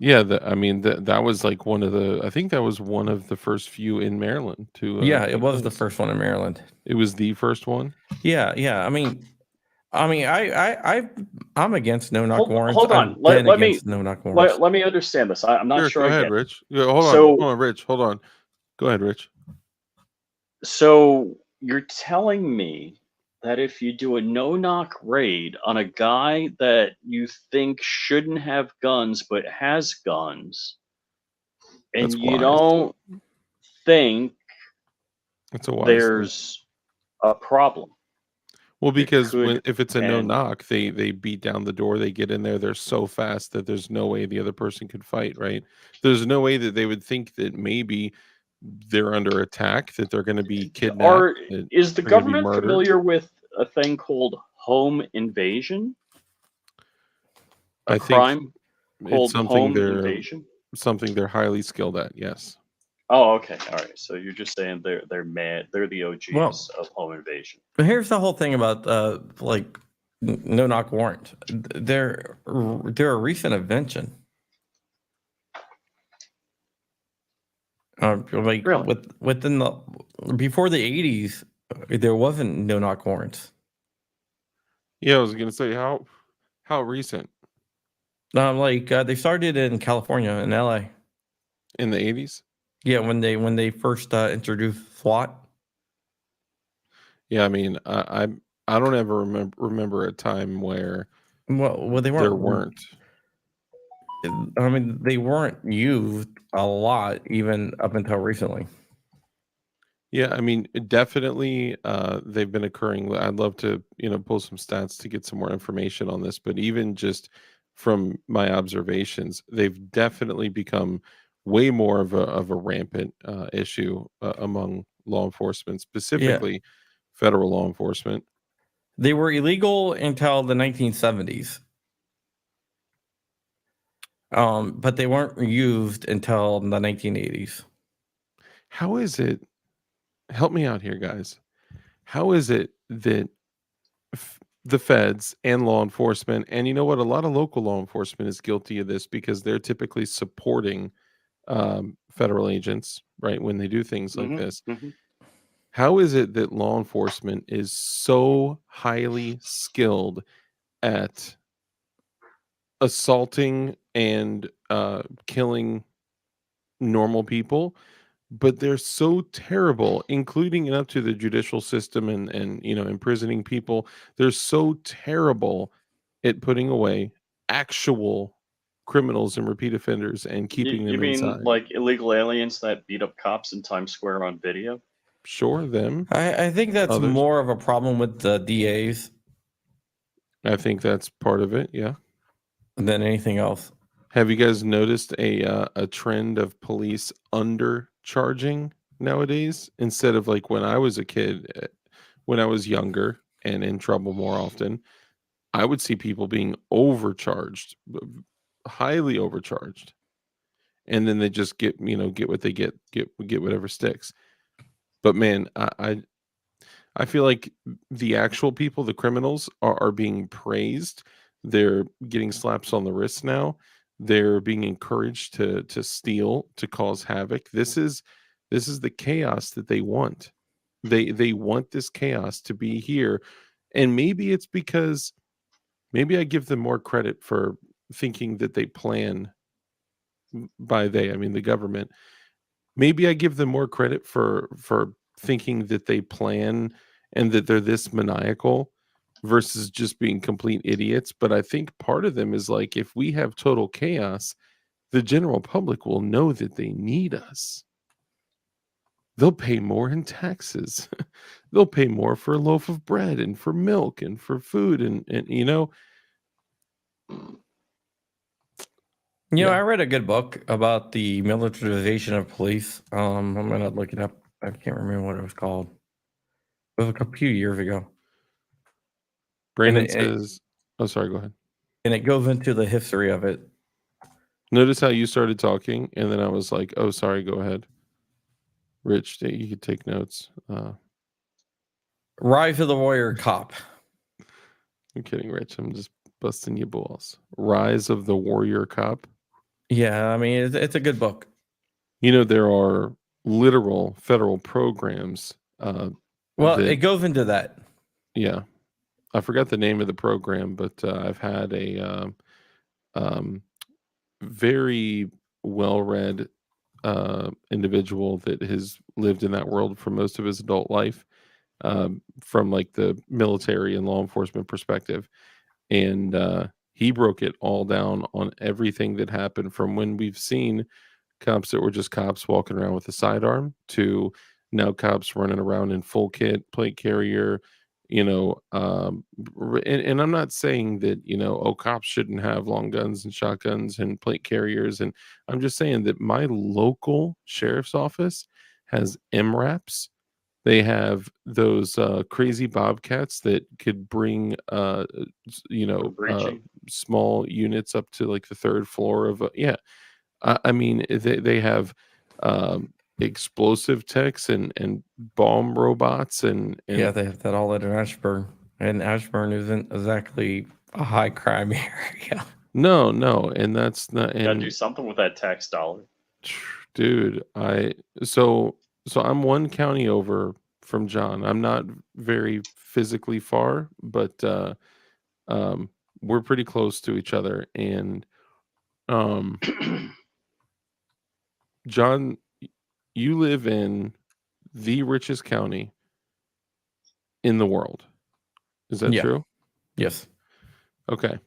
Yeah, that was like one of the. I think that was one of the first few in Maryland to. Yeah, it was the first one in Maryland. It was the first one. Yeah. I mean, I'm against no-knock warrants. Hold on. I've been Let me against no-knock warrants. let me understand this. I'm not sure. Go I ahead, get it. Rich. Yeah, hold on, Rich. Hold on. Go ahead, Rich. So you're telling me that if you do a no-knock raid on a guy that you think shouldn't have guns but has guns, and That's you wise. don't think That's a wise thing. there's a problem, Well, it because could if it's a no and knock, they beat down the door, they get in there, they're so fast that there's no way the other person could fight, right? There's no way that they would think that maybe they're under attack, that they're going to be kidnapped, are that is the they're going to be government murdered. familiar with a thing called home invasion? A I think crime it's called home invasion? something they're highly skilled at. Yes. Oh, okay. All right. So you're just saying they're mad. They're the OGs Well, of home invasion. but here's the whole thing about like no knock warrant. They're a recent invention. Like Really? within the before the 80s, there wasn't no knock warrants. Yeah, I was going to say how recent? They started in California in LA. In the 80s? Yeah, when they first introduced SWAT. Yeah, I mean, I don't ever remember a time where Well, they there weren't. weren't. I mean, they weren't used a lot even up until recently. Yeah, I mean, definitely, they've been occurring. I'd love to, pull some stats to get some more information on this, but even just from my observations, they've definitely become way more of a rampant issue among law enforcement, Yeah, specifically federal law enforcement. they were illegal until the 1970s. But they weren't used until the 1980s. How is it? Help me out here, guys. How is it that the feds and law enforcement, and you know what, a lot of local law enforcement is guilty of this because they're typically supporting federal agents, right, when they do things like this. Mm-hmm. How is it that law enforcement is so highly skilled at assaulting and killing normal people, but they're so terrible, including up to the judicial system and imprisoning people? They're so terrible at putting away actual criminals and repeat offenders and keeping You them mean inside. like illegal aliens that beat up cops in Times Square on video? Sure, them, I think that's others. more of a problem with the DAs I think that's part of it. Yeah. than anything else. Have you guys noticed a trend of police undercharging nowadays instead of like when I was a kid, when I was younger and in trouble more often? I would see people being overcharged, highly overcharged, and then they just get what they get whatever sticks. But man, I feel like the actual people, the criminals, are being praised. They're getting slaps on the wrist now. They're being encouraged to steal, to cause havoc. This is the chaos that they want. They want this chaos to be here. And maybe it's because maybe I give them more credit for thinking that they plan. By they, I mean the government. Maybe I give them more credit for thinking that they plan and that they're this maniacal versus just being complete idiots. But I think part of them is like, if we have total chaos, the general public will know that they need us. They'll pay more in taxes. They'll pay more for a loaf of bread and for milk and for food and I yeah. read a good book about the militarization of police. I'm gonna look it up. I can't remember what it was called. It was a few years ago, and Brandon it, says, oh, sorry, go ahead. and it goes into the history of it. Notice how you started talking and then I was like, oh, sorry, go ahead. Rich, you could take notes. Rise of the Warrior Cop. I'm kidding, Rich. I'm just busting your balls. Rise of the Warrior Cop. Yeah, I mean it's a good book. There are literal federal programs. Well, it goes into that. Yeah, I forgot the name of the program, but I've had a very well-read individual that has lived in that world for most of his adult life from like the military and law enforcement perspective, and he broke it all down on everything that happened from when we've seen cops that were just cops walking around with a sidearm to now cops running around in full kit, plate carrier, and I'm not saying that, oh, cops shouldn't have long guns and shotguns and plate carriers. And I'm just saying that my local sheriff's office has MRAPs. They have those crazy bobcats that could bring, For breaching. small units up to like the third floor of yeah. I mean, they have explosive techs and bomb robots Yeah, and they have that all in Ashburn, and Ashburn isn't exactly a high crime area. no, and that's not Got to do and something with that tax dollar. dude, so I'm one county over from John. I'm not very physically far, but um, we're pretty close to each other, and um, John, you live in the richest county in the world. Is that Yeah. true? Yes. Okay.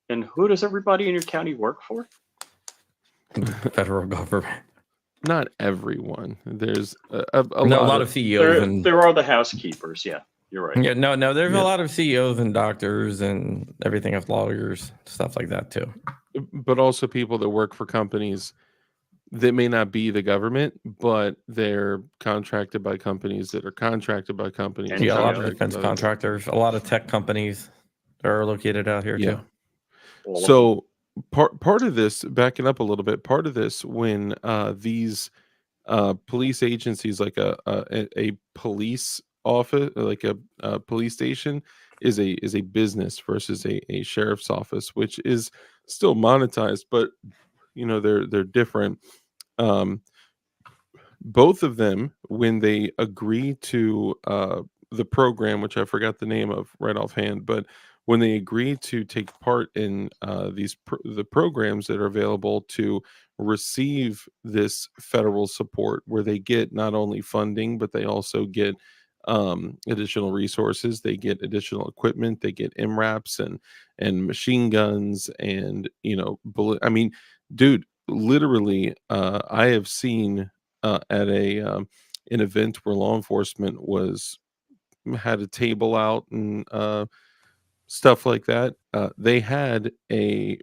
And who does everybody in your county work for? Federal government. Not everyone. There's a No, a lot lot of of CEOs and There are the housekeepers. Yeah, you're right. yeah, no. There's Yeah. a lot of CEOs and doctors and everything of lawyers, stuff like that too. but also people that work for companies that may not be the government, but they're contracted by companies that are contracted by companies. And Yeah, a lot of NGOs. defense by- contractors, a lot of tech companies are located out here Yeah. too. All of them. So part of this, backing up a little bit, part of this when these police agencies like a police office, like a police station, is a business versus a sheriff's office, which is still monetized, but they're different. Um, both of them, when they agree to the program, which I forgot the name of right offhand, but when they agree to take part in the programs that are available to receive this federal support, where they get not only funding but they also get additional resources, they get additional equipment, they get MRAPs and machine guns, and bullet. I mean, dude, literally, I have seen at an event where law enforcement had a table out and stuff like that. They had a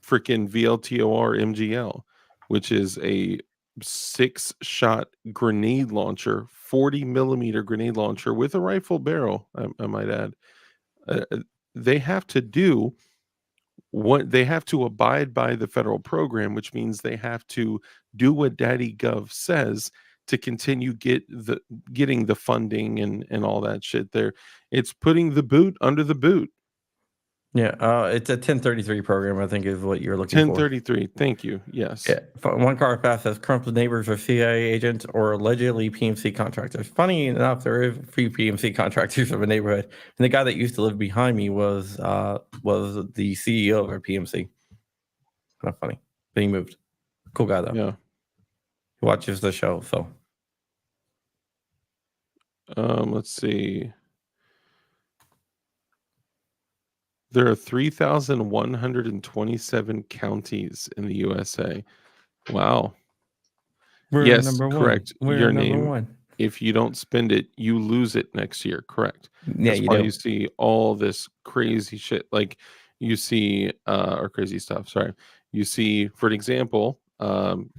freaking VLTOR MGL, which is a 6-shot grenade launcher, 40 millimeter grenade launcher with a rifle barrel. I might add. They have to do what they have to abide by the federal program, which means they have to do what Daddy Gov says to continue getting the funding and all that shit there. It's putting the boot under the boot. Yeah, it's a 1033 program, I think is what you're looking for. 1033. Thank you. Yes. Yeah, one car pass says Crump's neighbors are CIA agents or allegedly PMC contractors. Funny enough, there is a few PMC contractors of a neighborhood, and the guy that used to live behind me was the CEO of our PMC. Kind of funny, but he moved. Cool guy though. Yeah. He watches the show, so Let's see. There are 3,127 counties in the USA. Wow. we're Yes, number one. correct. We're Your number name. one. If you don't spend it, you lose it next year. Correct. Yeah, That's you why do. you see all this crazy shit. Like you see, or crazy stuff. Sorry. You see, for an example,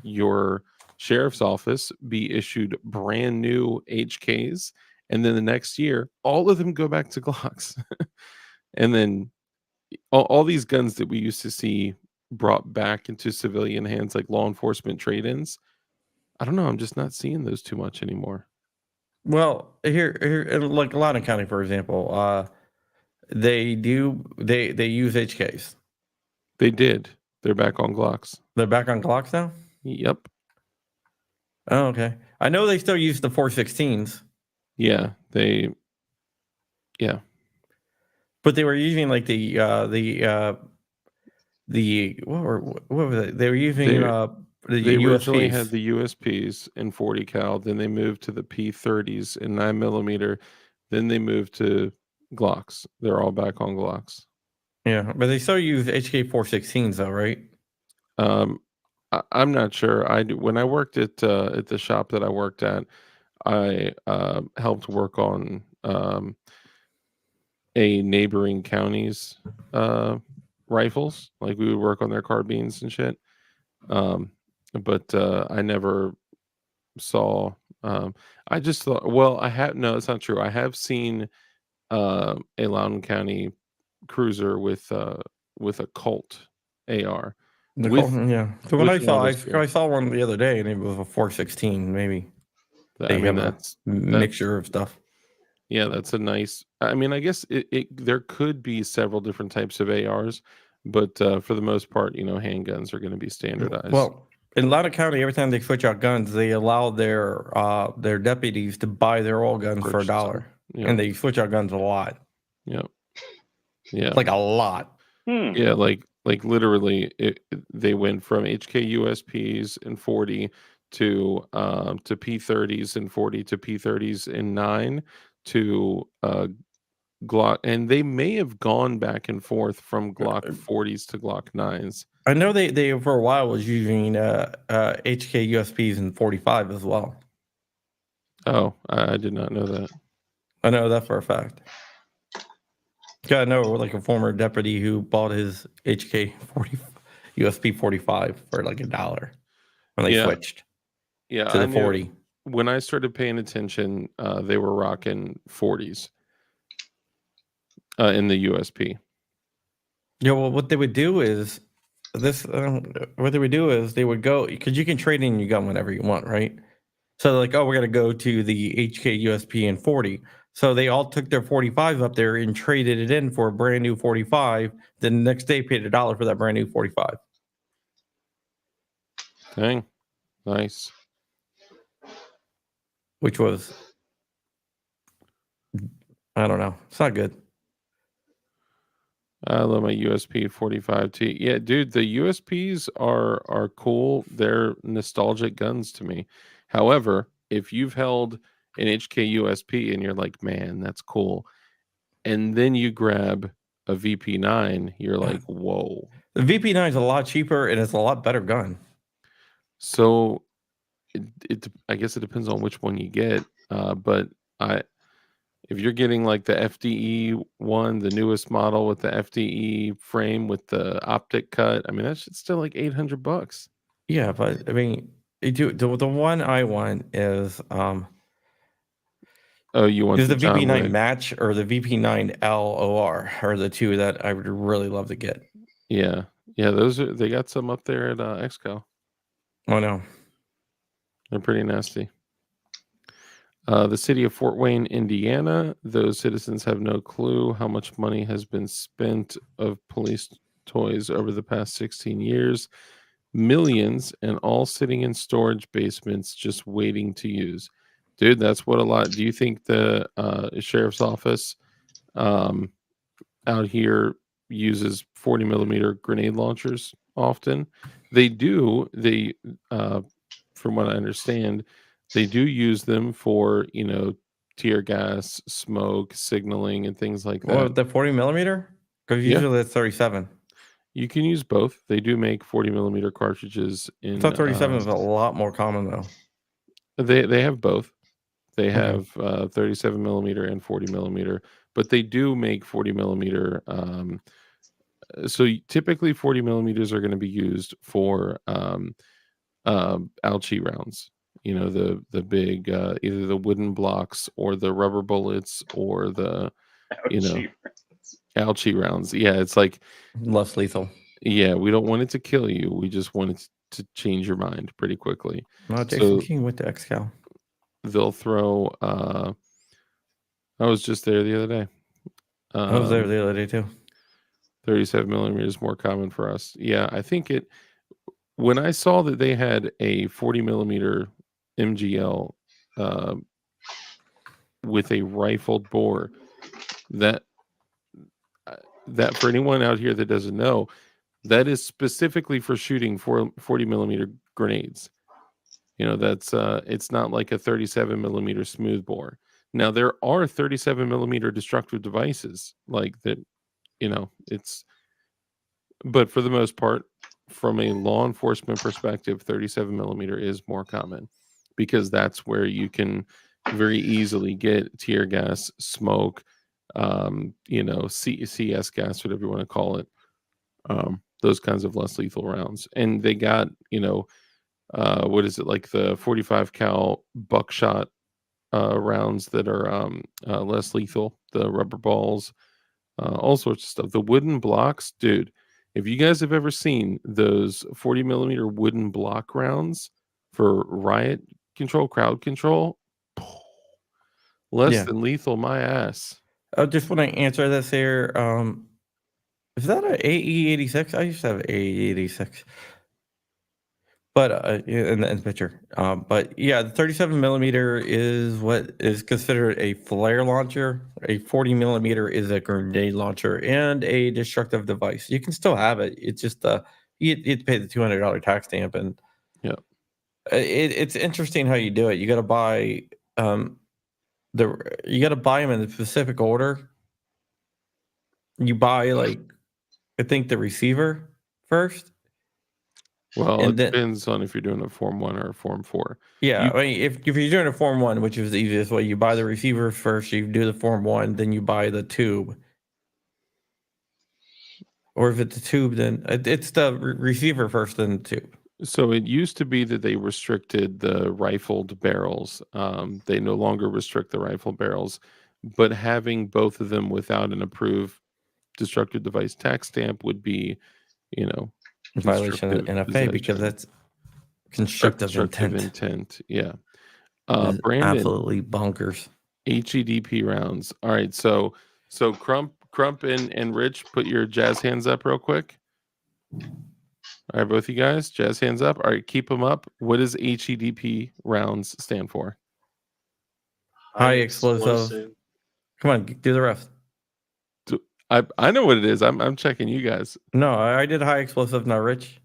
your sheriff's office be issued brand new HKs, and then the next year, all of them go back to Glocks. And then all these guns that we used to see brought back into civilian hands, like law enforcement trade-ins. I don't know. I'm just not seeing those too much anymore. Well, here, like Loudoun County, for example, they use HKs. They did. They're back on Glocks. They're back on Glocks now. Yep. Oh, okay. I know they still use the 416s, Yeah. Yeah. but they were using like the what was it? They were using They're- They originally had USPs. the USPs in 40 cal, then they moved to the P30s in 9mm, then they moved to Glocks. They're all back on Glocks. Yeah, but they still use HK 416s though, right? I'm not sure. When I worked at the shop that I worked at, I helped work on a neighboring county's rifles. Like we would work on their carbines and shit. But I never saw. I just thought. Well, I have no. It's not true. I have seen a Loudoun County cruiser with a Colt AR The with Colton, yeah. So when with I an saw, auto I, scale. I saw one the other day, and it was a 416. Maybe I they mean have a that's mixture of stuff. yeah, that's a nice. I mean, I guess there could be several different types of ARs, but for the most part, handguns are going to be standardized. Well, in Loudoun County, every time they switch out guns, they allow their deputies to buy their old guns for Purchase them. $1, Yeah, and they switch out guns a lot, yeah, yeah, like a lot. yeah. Like literally, they went from HK USPs in 40 to P30s in 40 to P30s in 9 to Glock, and they may have gone back and forth from Glock 40s to Glock 9s. I know they for a while was using HK USPs in 45 as well. Oh, I did not know that. I know that for a fact. Yeah, I know like a former deputy who bought his HK 40 USP 45 for like $1 when they Yeah, switched yeah. to I the knew 40. when I started paying attention, they were rocking 40s in the USP. Yeah, well, what they would do is what they would do is they would go because you can trade in your gun whenever you want, right? So like, oh, we're gonna go to the HK USP and 40. So they all took their 45s up there and traded it in for a brand new 45. Then the next day paid $1 for that brand new 45. Dang, nice. Which was, I don't know, it's not good. I love my USP 45T. Yeah, dude, the USPs are cool. They're nostalgic guns to me. However, if you've held an HK USP and you're like, man, that's cool, and then you grab a VP9, you're like, whoa. The VP9 is a lot cheaper and it's a lot better gun. So I guess it depends on which one you get. But if you're getting like the FDE one, the newest model with the FDE frame with the optic cut, I mean that shit's still like $800. Yeah, but I mean, the one I want is Oh, you want is the the John VP9 Wick? match or the VP9 LOR are the two that I would really love to get. Yeah, they got some up there at Exco. Oh no. They're pretty nasty. The city of Fort Wayne, Indiana, those citizens have no clue how much money has been spent of police toys over the past 16 years. Millions, and all sitting in storage basements just waiting to use. Dude, that's what a lot. Do you think the sheriff's office out here uses 40mm grenade launchers often? They do. From what I understand, they do use them for tear gas, smoke, signaling, and things like Well, that. the 40mm? Because Yeah, usually it's 37. you can use both. They do make 40mm cartridges I in. thought 37 is a lot more common though. They have both. They Okay. have 37mm and 40mm, but they do make 40mm. So typically 40mm are going to be used for Alchi rounds. The big either the wooden blocks or the rubber bullets or the Alchi rounds. Yeah, it's like Less lethal. yeah, we don't want it to kill you. We just want it to change your mind pretty quickly. No, Jason So King with the XCal. they'll throw. I was just there the other day. I was there the other day too. 37mm is more common for us. Yeah, I think it. When I saw that they had a 40mm MGL with a rifled bore, that for anyone out here that doesn't know, that is specifically for shooting 40mm grenades. That's it's not like a 37 millimeter smoothbore. Now there are 37 millimeter destructive devices like that. It's but for the most part, from a law enforcement perspective, 37 millimeter is more common because that's where you can very easily get tear gas, smoke, CS gas, whatever you want to call it, those kinds of less lethal rounds. And they got, what is it, like the 45 cal buckshot rounds that are less lethal, the rubber balls, all sorts of stuff. The wooden blocks, dude. If you guys have ever seen those 40 millimeter wooden block rounds for riot control, crowd control, less Yeah. than lethal, my ass. I just want to answer this here. Is that an AE86? I used to have AE86. But in the picture, but yeah, the 37 millimeter is what is considered a flare launcher. A 40 millimeter is a grenade launcher and a destructive device. You can still have it. It's just you'd pay the $200 tax stamp, and Yeah. It's interesting how you do it. You got to buy you got to buy them in the specific order. You buy I think the receiver first. Well, And it then, depends on if you're doing a Form 1 or a Form 4. yeah, You- I mean, if you're doing a Form 1, which is the easiest way, you buy the receiver first, you do the Form 1, then you buy the tube. Or if it's a tube, then it's the receiver first, then the tube. So it used to be that they restricted the rifled barrels. They no longer restrict the rifle barrels, but having both of them without an approved destructive device tax stamp would be, In violation of constructive NFA, because possession that's or constructive constructive intent. intent. Yeah. Is Brandon, absolutely bonkers. HEDP rounds. All right. So Crump and Rich, put your jazz hands up real quick. All right, both you guys, jazz hands up. All right, keep them up. What does HEDP rounds stand for? High explosive. Come on, do the rest. I know what it is. I'm checking you guys. No, I did high explosive, not Rich.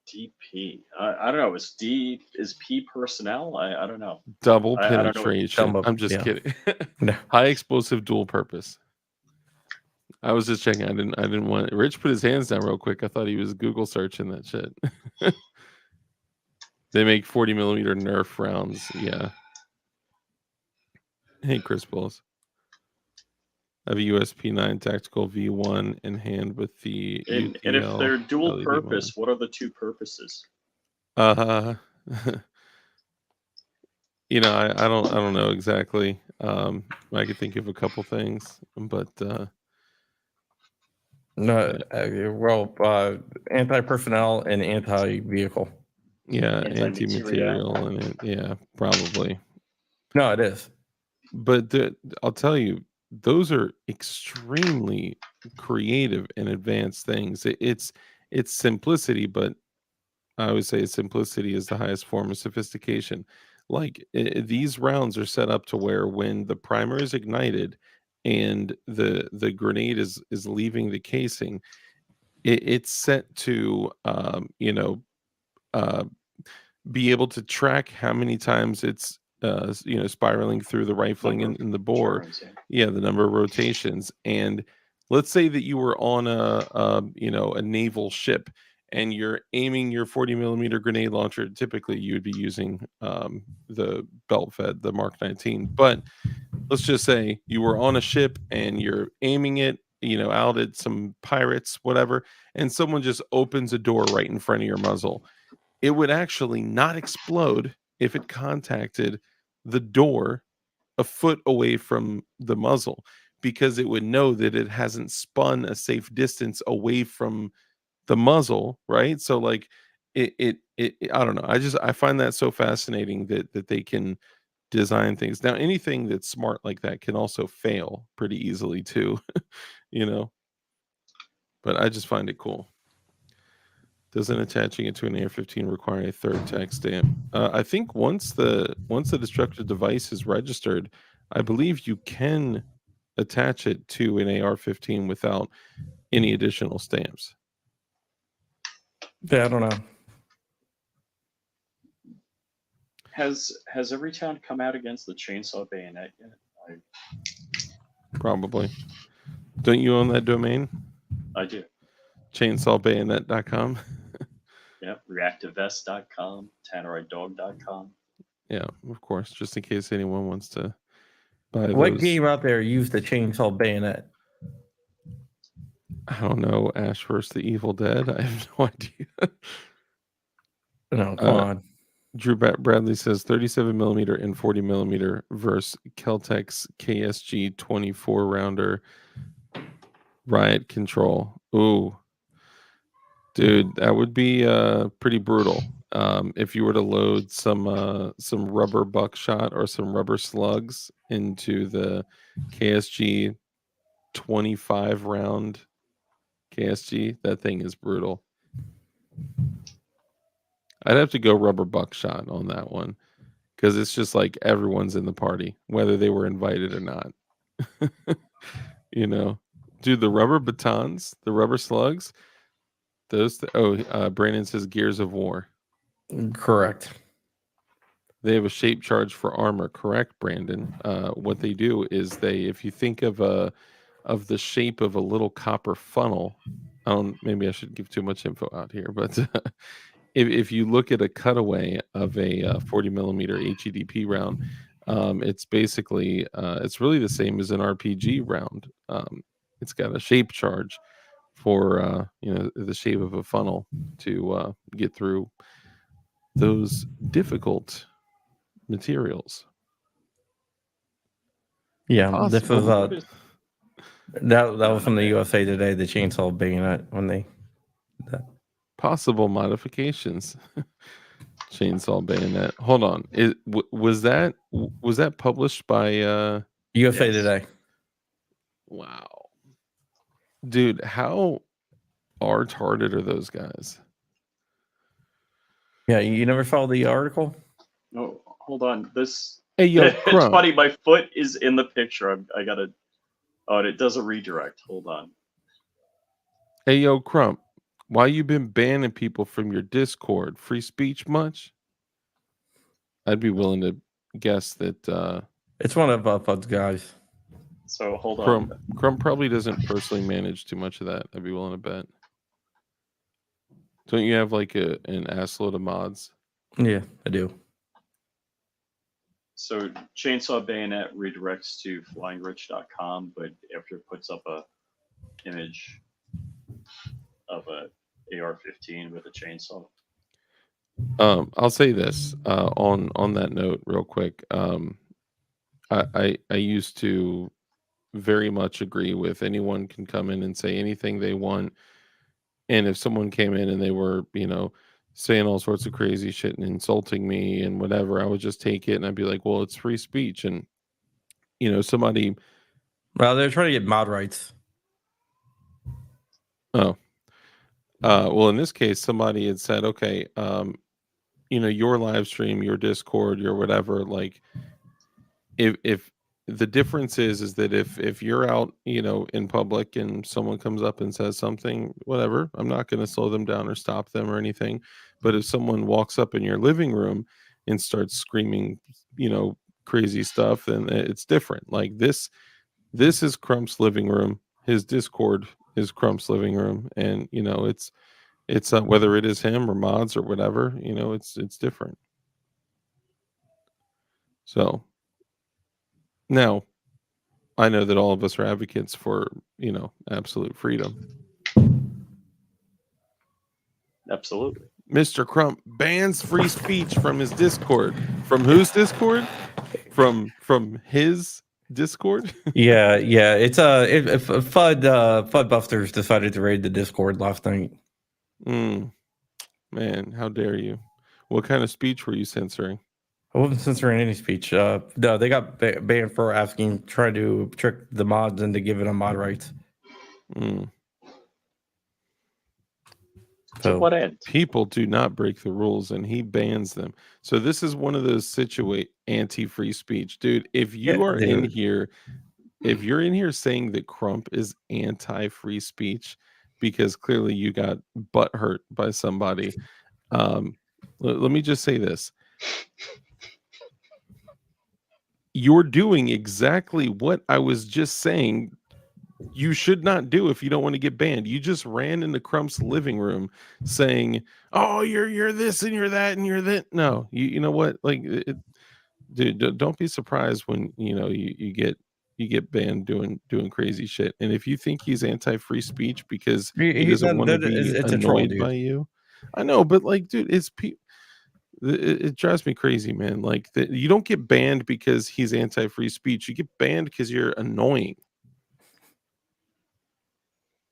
DP. I don't know. Is P personnel? I don't know. Double I don't know. penetration. I'm just kidding. No. High explosive dual purpose. I was just checking. I didn't want Rich put his hands down real quick. I thought he was Google searching that shit. They make 40 millimeter Nerf rounds. Yeah. Hey, Chris Bulls. I have a USP9 tactical V1 in hand with the And if UTL they're dual LED purpose, what are the two purposes? I don't know exactly. I could think of a couple things, but No, anti-personnel and anti-vehicle. yeah, Anti-material. anti-material and yeah, probably. No, it is. But I'll tell you, those are extremely creative and advanced things. It's simplicity, but I always say simplicity is the highest form of sophistication. Like these rounds are set up to where when the primer is ignited and the grenade is leaving the casing, it's set to be able to track how many times it's spiraling through the rifling in the bore. Turns, yeah. Yeah, the number of rotations. And let's say that you were on a naval ship and you're aiming your 40 millimeter grenade launcher. Typically you would be using the belt fed, the Mark 19. But let's just say you were on a ship and you're aiming it, out at some pirates, whatever, and someone just opens a door right in front of your muzzle. It would actually not explode if it contacted the door a foot away from the muzzle, because it would know that it hasn't spun a safe distance away from the muzzle, right? So like it I don't know. I find that so fascinating that they can design things. Now anything that's smart like that can also fail pretty easily too, you know. But I just find it cool. Doesn't attaching it to an AR-15 require a third tax stamp? I think once the destructive device is registered, I believe you can attach it to an AR-15 without any additional stamps. Yeah, I don't know. Has Everytown come out against the chainsaw bayonet yet? Probably. Don't you own that domain? I do. Chainsawbayonet.com. Yep. Reactivevest.com, TanneriteDog.com. Yeah, of course. Just in case anyone wants to buy What those. game out there used the chainsaw bayonet? I don't know. Ash vs. the Evil Dead. I have no idea. No, come on. Drew Bradley says 37 millimeter and 40 millimeter versus Keltec's KSG 24 rounder riot control. Ooh, dude, that would be pretty brutal. If you were to load some rubber buckshot or some rubber slugs into the KSG 25 round KSG, that thing is brutal. I'd have to go rubber buckshot on that one because it's just like everyone's in the party, whether they were invited or not. You know, dude, the rubber batons, the rubber slugs, those. Brandon says Gears of War. Correct. They have a shape charge for armor. Correct, Brandon. What they do is if you think of the shape of a little copper funnel. Maybe I should give too much info out here, but if you look at a cutaway of a 40 millimeter HEDP round, it's basically it's really the same as an RPG round. It's got a shape charge for the shape of a funnel to get through those difficult materials. Yeah, this was What is- that was from the USA Today, the chainsaw bayonet when they Possible modifications. Chainsaw bayonet. Hold on. Was that published by USA Yes. Today. Wow. Dude, how retarded are those guys? Yeah, you never saw the article? No, hold on. This. Hey, yo, It's Crump. funny. My foot is in the picture. I gotta. Oh, and it does a redirect. Hold on. Hey, yo, Crump. Why you been banning people from your Discord? Free speech much? I'd be willing to guess that It's one of Fud's guys. So hold on. Crump probably doesn't personally manage too much of that. I'd be willing to bet. Don't you have like an assload of mods? Yeah, I do. So chainsaw bayonet redirects to flyingrich.com, but after it puts up a image of a AR-15 with a chainsaw. I'll say this on that note real quick. I used to very much agree with anyone can come in and say anything they want, and if someone came in and they were saying all sorts of crazy shit and insulting me and whatever, I would just take it and I'd be like, well, it's free speech. And somebody Well, they're trying to get mod rights. well, in this case, somebody had said, okay, your live stream, your Discord, your whatever, like if the difference is that if you're out, in public and someone comes up and says something, whatever, I'm not going to slow them down or stop them or anything. But if someone walks up in your living room and starts screaming, crazy stuff, then it's different. Like this is Crump's living room. His Discord is Crump's living room, and it's whether it is him or mods or whatever, it's different. So now I know that all of us are advocates for absolute freedom. Absolutely. Mr. Crump bans free speech from his Discord. From whose Discord? From his Discord? Yeah. It's Fud Busters decided to raid the Discord last night. Man, how dare you? What kind of speech were you censoring? I wasn't censoring any speech. No, they got banned for trying to trick the mods into giving them mod rights. To what end? People do not break the rules, and he bans them. So this is one of those anti-free speech, dude. If you are in here, if you're in here saying that Crump is anti-free speech because clearly you got butt hurt by somebody, let me just say this. you're doing exactly what I was just saying you should not do if you don't want to get banned. You just ran into Crump's living room saying, "Oh, you're this and you're that and you're that." No, you know what? Like, dude, don't be surprised when you get banned doing crazy shit. And if you think he's anti-free speech because he doesn't want to be It's a troll, annoyed dude. by you, I know, but like, dude, it drives me crazy, man. Like, you don't get banned because he's anti-free speech. You get banned because you're annoying.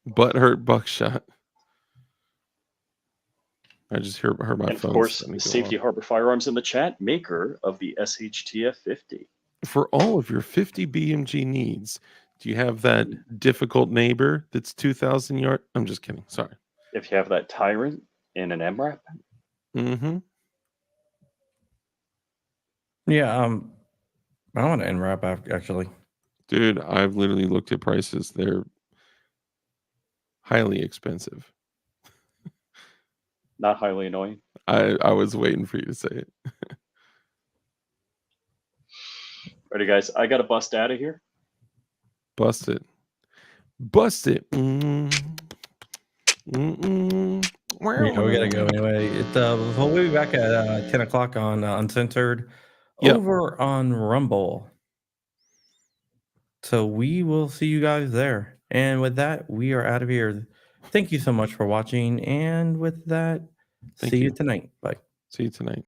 Butthurt Buckshot. I just heard my And of phone course, starting to go Safety off. Harbor Firearms in the chat, maker of the SHTF 50. For all of your 50 BMG needs, do you have that difficult neighbor that's 2,000 yard? I'm just kidding. Sorry. If you have that Tyrant in an MRAP, Mm-hmm. Yeah, I want to NRAP actually. Dude, I've literally looked at prices. They're highly expensive. not highly annoying. I was waiting for you to say it. Ready, guys? I got to bust out of here. Bust it. Bust it. Mm-mm. Yeah, we gotta go anyway. We'll be back at 10 o'clock on Uncensored Yep. over on Rumble. So we will see you guys there. And with that, we are out of here. Thank you so much for watching. And with that, Thank see you you. tonight. Bye. See you tonight.